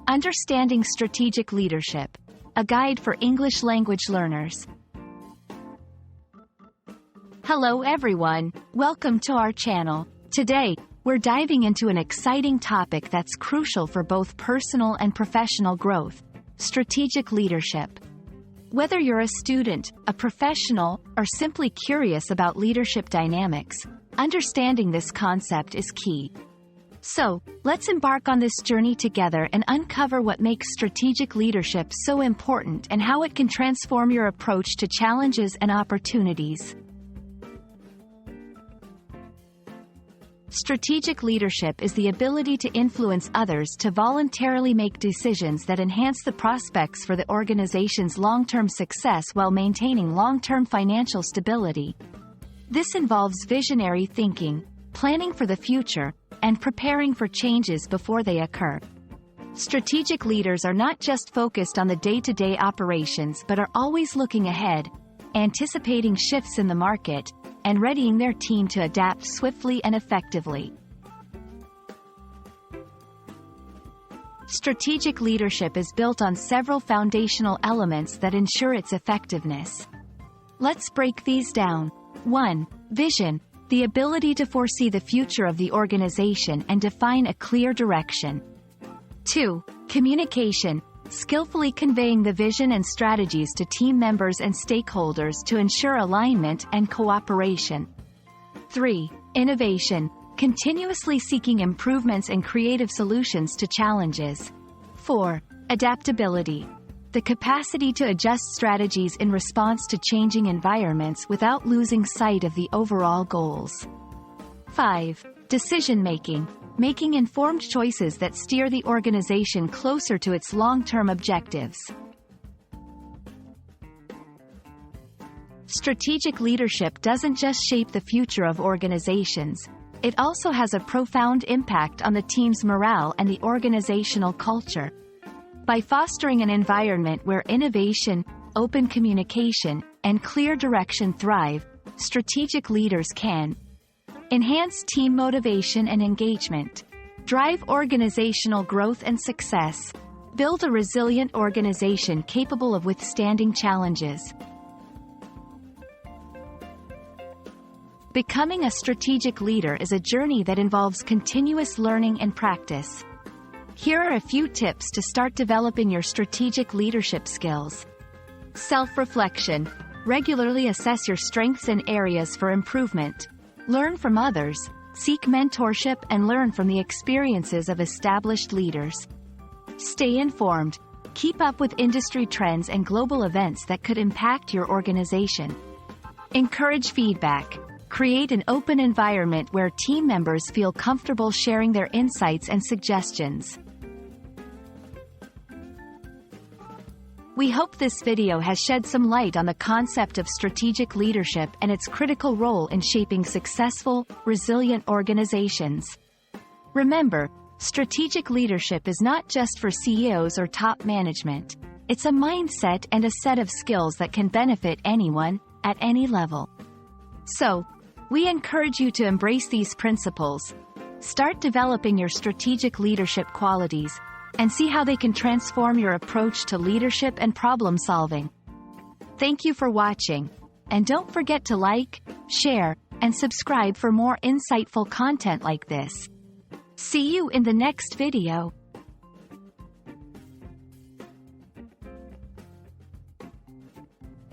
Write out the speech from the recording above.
Understanding Strategic Leadership, a guide for English language learners. Hello everyone, welcome to our channel. Today, we're diving into an exciting topic that's crucial for both personal and professional growth: strategic leadership. Whether you're a student, a professional, or simply curious about leadership dynamics, understanding this concept is key. So, let's embark on this journey together and uncover what makes strategic leadership so important and how it can transform your approach to challenges and opportunities. Strategic leadership is the ability to influence others to voluntarily make decisions that enhance the prospects for the organization's long-term success while maintaining long-term financial stability. This involves visionary thinking, planning for the future, and preparing for changes before they occur. Strategic leaders are not just focused on the day-to-day operations but are always looking ahead, anticipating shifts in the market, and readying their team to adapt swiftly and effectively. Strategic leadership is built on several foundational elements that ensure its effectiveness. Let's break these down. 1. Vision, the ability to foresee the future of the organization and define a clear direction. 2. Communication, skillfully conveying the vision and strategies to team members and stakeholders to ensure alignment and cooperation. 3. Innovation, continuously seeking improvements and creative solutions to challenges. 4. Adaptability, the capacity to adjust strategies in response to changing environments without losing sight of the overall goals. 5. Decision-making, making informed choices that steer the organization closer to its long-term objectives. Strategic leadership doesn't just shape the future of organizations, it also has a profound impact on the team's morale and the organizational culture. By fostering an environment where innovation, open communication, and clear direction thrive, strategic leaders can enhance team motivation and engagement, drive organizational growth and success, build a resilient organization capable of withstanding challenges. Becoming a strategic leader is a journey that involves continuous learning and practice. Here are a few tips to start developing your strategic leadership skills. Self-reflection. Regularly assess your strengths and areas for improvement. Learn from others, seek mentorship and learn from the experiences of established leaders. Stay informed. Keep up with industry trends and global events that could impact your organization. Encourage feedback. Create an open environment where team members feel comfortable sharing their insights and suggestions. We hope this video has shed some light on the concept of strategic leadership and its critical role in shaping successful, resilient organizations. Remember, strategic leadership is not just for CEOs or top management. It's a mindset and a set of skills that can benefit anyone, at any level. So, we encourage you to embrace these principles, start developing your strategic leadership qualities, and see how they can transform your approach to leadership and problem-solving. Thank you for watching, and don't forget to like, share, and subscribe for more insightful content like this. See you in the next video.